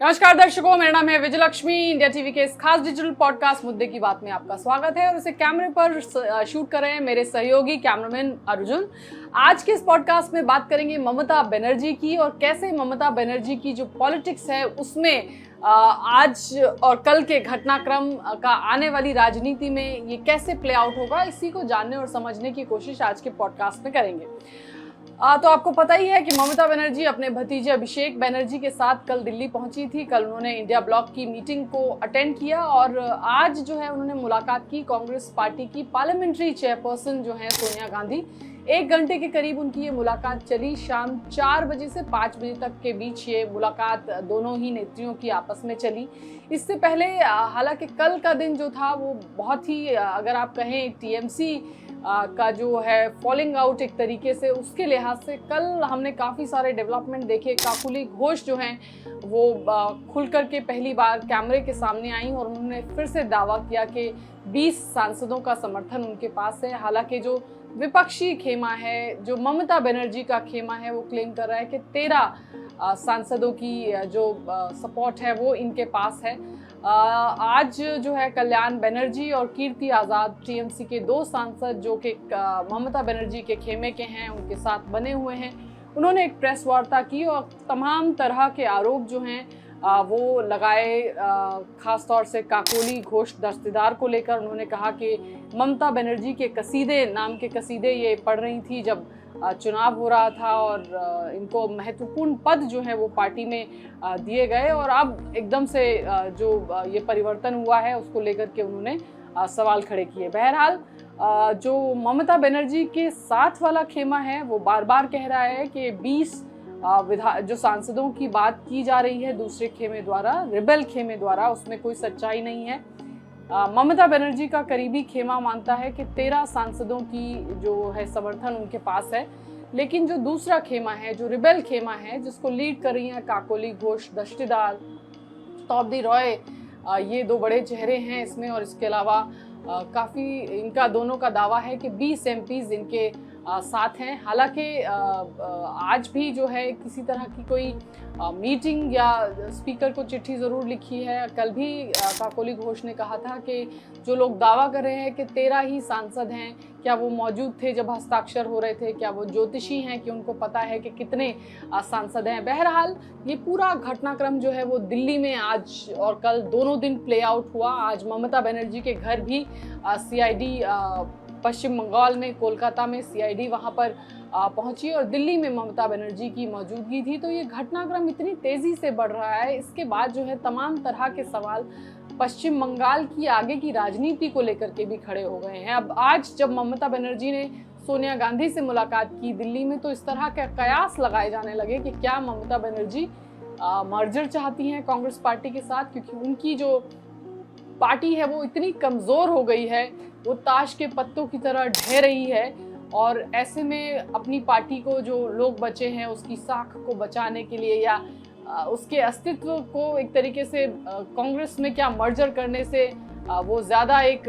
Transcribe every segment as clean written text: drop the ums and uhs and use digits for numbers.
नमस्कार दर्शकों, मेरा नाम है विजयलक्ष्मी। इंडिया टीवी के इस खास डिजिटल पॉडकास्ट मुद्दे की बात में आपका स्वागत है और इसे कैमरे पर शूट कर रहे हैं मेरे सहयोगी कैमरामैन अर्जुन। आज के इस पॉडकास्ट में बात करेंगे ममता बनर्जी की और कैसे ममता बनर्जी की जो पॉलिटिक्स है उसमें आज और कल के घटनाक्रम का आने वाली राजनीति में ये कैसे प्ले आउट होगा, इसी को जानने और समझने की कोशिश आज के पॉडकास्ट में करेंगे। तो आपको पता ही है कि ममता बनर्जी अपने भतीजे अभिषेक बनर्जी के साथ कल दिल्ली पहुंची थी। कल उन्होंने इंडिया ब्लॉक की मीटिंग को अटेंड किया और आज जो है उन्होंने मुलाकात की कांग्रेस पार्टी की पार्लियामेंट्री चेयरपर्सन जो है सोनिया गांधी। 1 घंटे के करीब उनकी ये मुलाकात चली। शाम 4 बजे से 5 बजे तक के बीच ये मुलाकात दोनों ही नेत्रियों की आपस में चली। इससे पहले हालांकि कल का दिन जो था वो बहुत ही अगर आप कहें टीएमसी का जो है फॉलिंग आउट एक तरीके से, उसके लिहाज से कल हमने काफ़ी सारे डेवलपमेंट देखे। काकुली घोष जो हैं वो खुल कर के पहली बार कैमरे के सामने आई और उन्होंने फिर से दावा किया कि 20 सांसदों का समर्थन उनके पास है। हालांकि जो विपक्षी खेमा है, जो ममता बनर्जी का खेमा है, वो क्लेम कर रहा है कि 13 सांसदों की जो सपोर्ट है वो इनके पास है। आज जो है कल्याण बनर्जी और कीर्ति आज़ाद टीएमसी के 2 सांसद जो कि ममता बनर्जी के खेमे के हैं उनके साथ बने हुए हैं, उन्होंने एक प्रेस वार्ता की और तमाम तरह के आरोप जो हैं वो लगाए। खास तौर से काकोली घोष दस्तेदार को लेकर उन्होंने कहा कि ममता बनर्जी के कसीदे नाम के कसीदे ये पढ़ रही थी जब चुनाव हो रहा था और इनको महत्वपूर्ण पद जो है वो पार्टी में दिए गए और अब एकदम से जो ये परिवर्तन हुआ है उसको लेकर के उन्होंने सवाल खड़े किए। बहरहाल जो ममता बनर्जी के साथ वाला खेमा है वो बार बार कह रहा है कि 20 जो सांसदों की बात की जा रही है दूसरे खेमे द्वारा, रिबेल खेमे द्वारा, उसमें कोई सच्चाई नहीं है। ममता बनर्जी का करीबी खेमा मानता है कि 13 सांसदों की जो है समर्थन उनके पास है, लेकिन जो दूसरा खेमा है, जो रिबेल खेमा है, जिसको लीड कर रही हैं काकोली घोष दस्तेदार, तौबदी रॉय, ये 2 बड़े चेहरे हैं इसमें। और इसके अलावा काफ़ी इनका दोनों का दावा है कि 20 एमपीज इनके साथ हैं। हालांकि आज भी जो है किसी तरह की कोई मीटिंग या स्पीकर को चिट्ठी ज़रूर लिखी है। कल भी काकोली घोष ने कहा था कि जो लोग दावा कर रहे हैं कि 13 ही सांसद हैं, क्या वो मौजूद थे जब हस्ताक्षर हो रहे थे? क्या वो ज्योतिषी हैं कि उनको पता है कि कितने सांसद हैं? बहरहाल ये पूरा घटनाक्रम जो है वो दिल्ली में आज और कल दोनों दिन प्ले आउट हुआ। आज ममता बनर्जी के घर भी सीआईडी पश्चिम बंगाल में कोलकाता में सीआईडी वहां पर पहुंची और दिल्ली में ममता बनर्जी की मौजूदगी थी। तो ये घटनाक्रम इतनी तेजी से बढ़ रहा है, इसके बाद जो है तमाम तरह के सवाल पश्चिम बंगाल की आगे की राजनीति को लेकर के भी खड़े हो गए हैं। अब आज जब ममता बनर्जी ने सोनिया गांधी से मुलाकात की दिल्ली में, तो इस तरह के कयास लगाए जाने लगे कि क्या ममता बनर्जी मर्जर चाहती हैं कांग्रेस पार्टी के साथ, क्योंकि उनकी जो पार्टी है वो इतनी कमज़ोर हो गई है, वो ताश के पत्तों की तरह ढह रही है। और ऐसे में अपनी पार्टी को जो लोग बचे हैं उसकी साख को बचाने के लिए या उसके अस्तित्व को एक तरीके से कांग्रेस में क्या मर्जर करने से वो ज़्यादा एक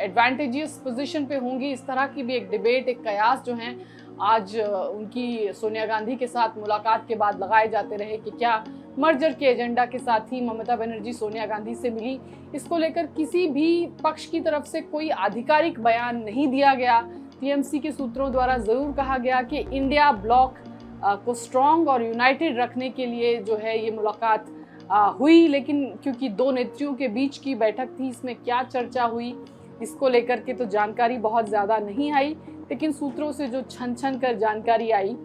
एडवांटेजियस पोजीशन पे होंगी, इस तरह की भी एक डिबेट, एक कयास जो हैं आज उनकी सोनिया गांधी के साथ मुलाकात के बाद लगाए जाते रहे कि क्या मर्जर के एजेंडा के साथ ही ममता बनर्जी सोनिया गांधी से मिली। इसको लेकर किसी भी पक्ष की तरफ से कोई आधिकारिक बयान नहीं दिया गया। टीएमसी के सूत्रों द्वारा ज़रूर कहा गया कि इंडिया ब्लॉक को स्ट्रॉन्ग और यूनाइटेड रखने के लिए जो है ये मुलाकात हुई, लेकिन क्योंकि 2 नेत्रियों के बीच की बैठक थी, इसमें क्या चर्चा हुई इसको लेकर के तो जानकारी बहुत ज़्यादा नहीं आई, लेकिन सूत्रों से जो छन कर जानकारी आई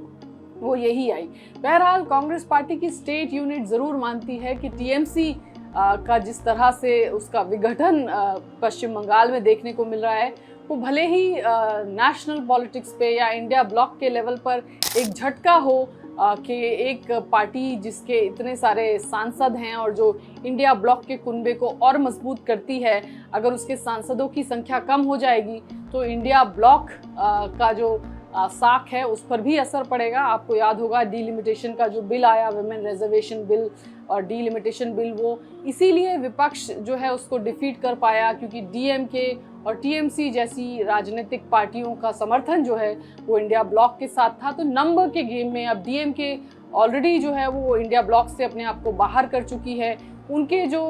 वो यही आई। बहरहाल कांग्रेस पार्टी की स्टेट यूनिट ज़रूर मानती है कि टीएमसी का जिस तरह से उसका विघटन पश्चिम बंगाल में देखने को मिल रहा है, वो भले ही नेशनल पॉलिटिक्स पे या इंडिया ब्लॉक के लेवल पर एक झटका हो कि एक पार्टी जिसके इतने सारे सांसद हैं और जो इंडिया ब्लॉक के कुनबे को और मजबूत करती है, अगर उसके सांसदों की संख्या कम हो जाएगी तो इंडिया ब्लॉक का जो साख है उस पर भी असर पड़ेगा। आपको याद होगा डीलिमिटेशन का जो बिल आया, वुमेन रिजर्वेशन बिल और डीलिमिटेशन बिल, वो इसीलिए विपक्ष जो है उसको डिफीट कर पाया क्योंकि डीएमके और टीएमसी जैसी राजनीतिक पार्टियों का समर्थन जो है वो इंडिया ब्लॉक के साथ था। तो नंबर के गेम में अब डीएमके ऑलरेडी जो है वो इंडिया ब्लॉक से अपने आप को बाहर कर चुकी है। उनके जो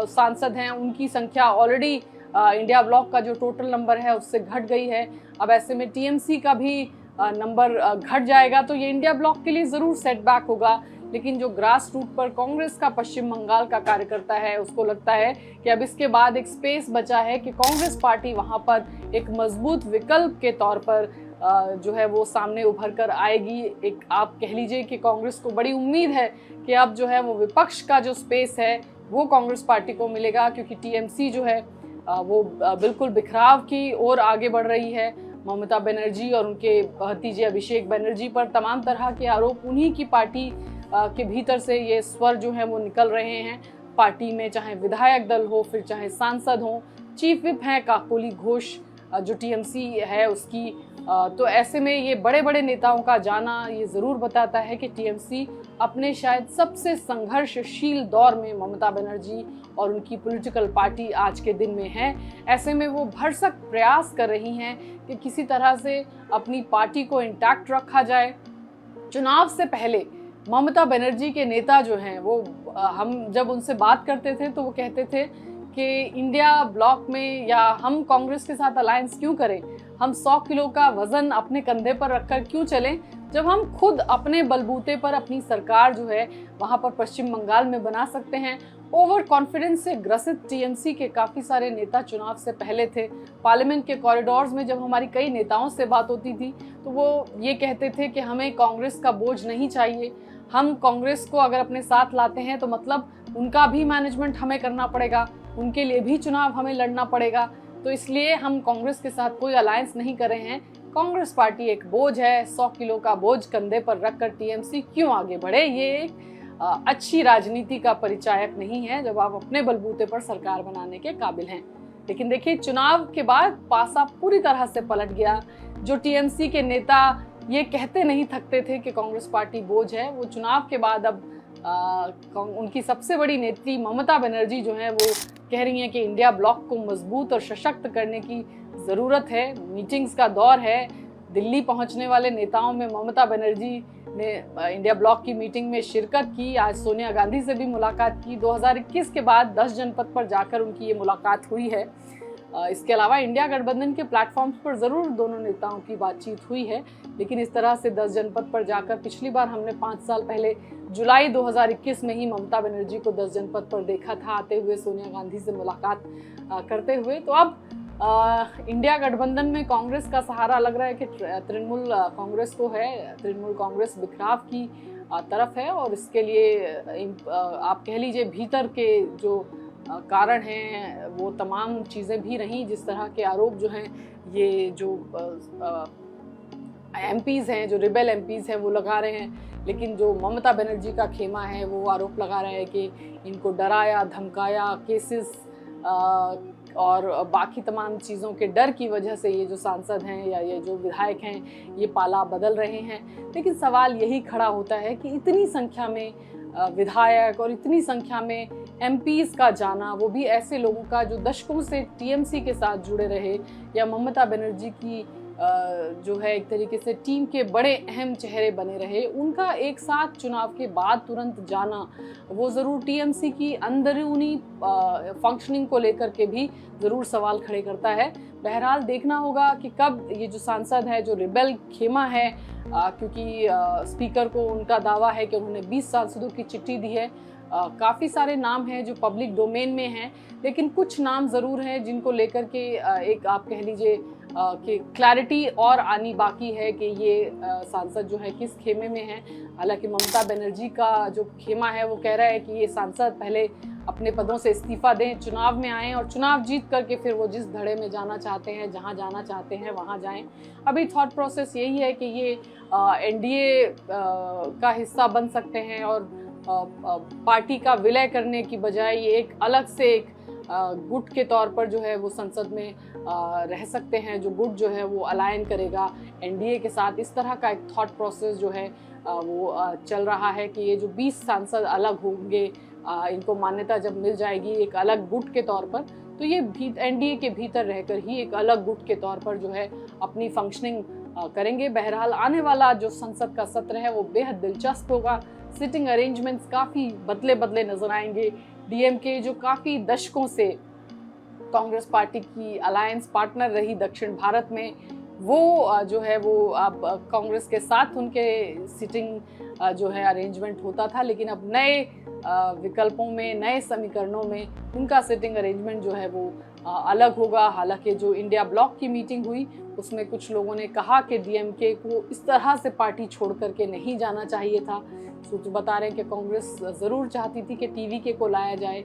सांसद हैं उनकी संख्या ऑलरेडी इंडिया ब्लॉक का जो टोटल नंबर है उससे घट गई है। अब ऐसे में टीएमसी का भी नंबर घट जाएगा, तो ये इंडिया ब्लॉक के लिए ज़रूर सेटबैक होगा। लेकिन जो ग्रास रूट पर कांग्रेस का पश्चिम बंगाल का कार्यकर्ता है, उसको लगता है कि अब इसके बाद एक स्पेस बचा है कि कांग्रेस पार्टी वहाँ पर एक मजबूत विकल्प के तौर पर जो है वो सामने उभर कर आएगी। एक आप कह लीजिए कि कांग्रेस को बड़ी उम्मीद है कि अब जो है वो विपक्ष का जो स्पेस है वो कांग्रेस पार्टी को मिलेगा, क्योंकि टीएमसी जो है वो बिल्कुल बिखराव की ओर आगे बढ़ रही है। ममता बनर्जी और उनके भतीजे अभिषेक बनर्जी पर तमाम तरह के आरोप, उन्हीं की पार्टी के भीतर से ये स्वर जो हैं वो निकल रहे हैं। पार्टी में चाहे विधायक दल हो, फिर चाहे सांसद हो, चीफ विप हैं काकोली घोष जो टीएमसी है उसकी। तो ऐसे में ये बड़े बड़े नेताओं का जाना ये ज़रूर बताता है कि टीएमसी अपने शायद सबसे संघर्षशील दौर में ममता बनर्जी और उनकी पॉलिटिकल पार्टी आज के दिन में है। ऐसे में वो भरसक प्रयास कर रही हैं कि किसी तरह से अपनी पार्टी को इंटैक्ट रखा जाए। चुनाव से पहले ममता बनर्जी के नेता जो हैं वो हम जब उनसे बात करते थे तो वो कहते थे कि इंडिया ब्लॉक में या हम कांग्रेस के साथ अलायंस क्यों करें, हम 100 किलो का वज़न अपने कंधे पर रखकर क्यों चलें, जब हम खुद अपने बलबूते पर अपनी सरकार जो है वहाँ पर पश्चिम बंगाल में बना सकते हैं। ओवर कॉन्फिडेंस से ग्रसित टीएमसी के काफ़ी सारे नेता चुनाव से पहले थे। पार्लियामेंट के कॉरिडोर्स में जब हमारी कई नेताओं से बात होती थी तो वो ये कहते थे कि हमें कांग्रेस का बोझ नहीं चाहिए, हम कांग्रेस को अगर अपने साथ लाते हैं तो मतलब उनका भी मैनेजमेंट हमें करना पड़ेगा, उनके लिए भी चुनाव हमें लड़ना पड़ेगा, तो इसलिए हम कांग्रेस के साथ कोई अलायंस नहीं कर रहे हैं। कांग्रेस पार्टी एक बोझ है, 100 किलो का बोझ कंधे पर रखकर टीएमसी क्यों आगे बढ़े। ये एक अच्छी राजनीति का परिचायक नहीं है जब आप अपने बलबूते पर सरकार बनाने के काबिल हैं। लेकिन देखिए, चुनाव के बाद पासा पूरी तरह से पलट गया। जो टीएमसी के नेता ये कहते नहीं थकते थे कि कांग्रेस पार्टी बोझ है, वो चुनाव के बाद अब उनकी सबसे बड़ी नेत्री ममता बनर्जी जो है वो कह रही हैं कि इंडिया ब्लॉक को मजबूत और सशक्त करने की ज़रूरत है। मीटिंग्स का दौर है। दिल्ली पहुंचने वाले नेताओं में ममता बनर्जी ने इंडिया ब्लॉक की मीटिंग में शिरकत की। आज सोनिया गांधी से भी मुलाकात की। 2021 के बाद 10 जनपद पर जाकर उनकी ये मुलाकात हुई है। इसके अलावा इंडिया गठबंधन के प्लेटफॉर्म्स पर ज़रूर दोनों नेताओं की बातचीत हुई है, लेकिन इस तरह से 10 जनपद पर जाकर पिछली बार हमने 5 साल पहले जुलाई 2021 में ही ममता बनर्जी को 10 जनपद पर देखा था आते हुए सोनिया गांधी से मुलाकात करते हुए। तो अब इंडिया गठबंधन में कांग्रेस का सहारा लग रहा है कि तृणमूल कांग्रेस को है। तृणमूल कांग्रेस बिखराव की तरफ है और इसके लिए आप कह लीजिए भीतर के जो कारण हैं वो तमाम चीज़ें भी रहीं। जिस तरह के आरोप जो हैं ये जो एमपीज़ हैं, जो रिबेल एमपीज़ हैं वो लगा रहे हैं, लेकिन जो ममता बनर्जी का खेमा है वो आरोप लगा रहा है कि इनको डराया धमकाया, केसेस और बाकी तमाम चीज़ों के डर की वजह से ये जो सांसद हैं या ये जो विधायक हैं ये पाला बदल रहे हैं। लेकिन सवाल यही खड़ा होता है कि इतनी संख्या में विधायक और इतनी संख्या में एमपीज़ का जाना, वो भी ऐसे लोगों का जो दशकों से टीएमसी के साथ जुड़े रहे या ममता बनर्जी की जो है एक तरीके से टीम के बड़े अहम चेहरे बने रहे, उनका एक साथ चुनाव के बाद तुरंत जाना वो ज़रूर टीएमसी की अंदरूनी फंक्शनिंग को लेकर के भी ज़रूर सवाल खड़े करता है। बहरहाल देखना होगा कि कब ये जो सांसद है, जो रिबेल खेमा है, क्योंकि स्पीकर को उनका दावा है कि उन्होंने 20 सांसदों की चिट्ठी दी है। काफ़ी सारे नाम हैं जो पब्लिक डोमेन में हैं, लेकिन कुछ नाम ज़रूर हैं जिनको लेकर के एक आप कह लीजिए कि क्लैरिटी और आनी बाकी है कि ये सांसद जो है किस खेमे में है। हालांकि ममता बनर्जी का जो खेमा है वो कह रहा है कि ये सांसद पहले अपने पदों से इस्तीफ़ा दें, चुनाव में आएँ और चुनाव जीत करके फिर वो जिस धड़े में जाना चाहते हैं, जहाँ जाना चाहते हैं वहाँ जाएं। अभी थॉट प्रोसेस यही है कि ये एनडीए का हिस्सा बन सकते हैं और पार्टी का विलय करने की बजाय ये एक अलग से एक गुट के तौर पर जो है वो संसद में रह सकते हैं, जो गुट जो है वो अलायन करेगा एनडीए के साथ। इस तरह का एक थॉट प्रोसेस जो है वो चल रहा है कि ये जो 20 सांसद अलग होंगे, इनको मान्यता जब मिल जाएगी एक अलग गुट के तौर पर, तो ये एनडीए के भीतर रहकर ही एक अलग गुट के तौर पर जो है अपनी फंक्शनिंग करेंगे। बहरहाल आने वाला जो संसद का सत्र है वो बेहद दिलचस्प होगा। सिटिंग अरेंजमेंट्स काफ़ी बदले बदले नजर आएंगे। डीएमके जो काफ़ी दशकों से कांग्रेस पार्टी की अलायंस पार्टनर रही दक्षिण भारत में, वो जो है वो अब कांग्रेस के साथ उनके सिटिंग जो है अरेंजमेंट होता था, लेकिन अब नए विकल्पों में, नए समीकरणों में उनका सिटिंग अरेंजमेंट जो है वो अलग होगा। हालांकि जो इंडिया ब्लॉक की मीटिंग हुई उसमें कुछ लोगों ने कहा कि डीएमके को इस तरह से पार्टी छोड़ करके नहीं जाना चाहिए था। सूत्र बता रहे हैं कि कांग्रेस ज़रूर चाहती थी कि टीवीके को लाया जाए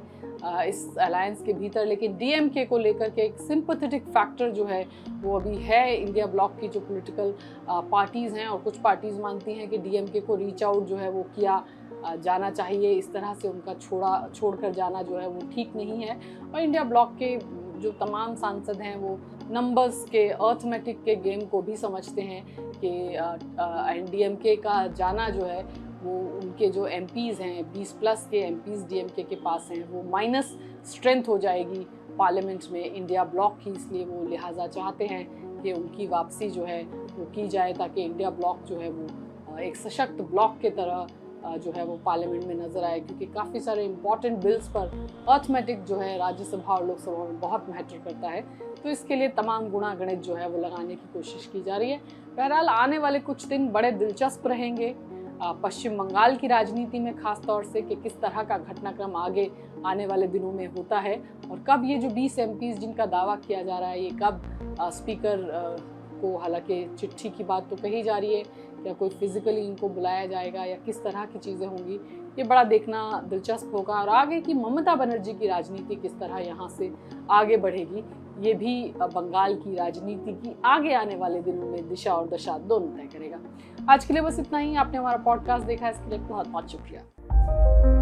इस अलायंस के भीतर, लेकिन डीएमके को लेकर के एक सिंपैथेटिक फैक्टर जो है वो अभी है इंडिया ब्लॉक की जो पॉलिटिकल पार्टीज़ हैं, और कुछ पार्टीज़ मानती हैं कि डीएमके को रीच आउट जो है वो किया जाना चाहिए। इस तरह से उनका छोड़कर जाना जो है वो ठीक नहीं है। और इंडिया ब्लॉक के जो तमाम सांसद हैं वो नंबर्स के, अर्थमेटिक के गेम को भी समझते हैं कि डीएमके का जाना जो है वो उनके जो एमपीज़ हैं, 20 प्लस के एमपीज़ डीएमके के पास हैं, वो माइनस स्ट्रेंथ हो जाएगी पार्लियामेंट में इंडिया ब्लॉक की। इसलिए वो लिहाजा चाहते हैं कि उनकी वापसी जो है वो की जाए, ताकि इंडिया ब्लॉक जो है वो एक सशक्त ब्लॉक के तरह जो है वो पार्लियामेंट में नज़र आए, क्योंकि काफ़ी सारे इंपॉर्टेंट बिल्स पर अर्थमेटिक जो है राज्यसभा और लोकसभा में बहुत मैटर करता है। तो इसके लिए तमाम गुणा गणित जो है वो लगाने की कोशिश की जा रही है। बहरहाल आने वाले कुछ दिन बड़े दिलचस्प रहेंगे पश्चिम बंगाल की राजनीति में, खास तौर से कि किस तरह का घटनाक्रम आगे आने वाले दिनों में होता है, और कब ये जो 20 एमपीज़ जिनका दावा किया जा रहा है, ये कब स्पीकर को, हालांकि चिट्ठी की बात तो कही जा रही है, या कोई फिजिकली इनको बुलाया जाएगा या किस तरह की चीज़ें होंगी, ये बड़ा देखना दिलचस्प होगा। और आगे की ममता बनर्जी की राजनीति किस तरह यहाँ से आगे बढ़ेगी, ये भी बंगाल की राजनीति की आगे आने वाले दिनों में दिशा और दशा दोनों तय करेगा। आज के लिए बस इतना ही। आपने हमारा पॉडकास्ट देखा, इसके लिए बहुत बहुत शुक्रिया।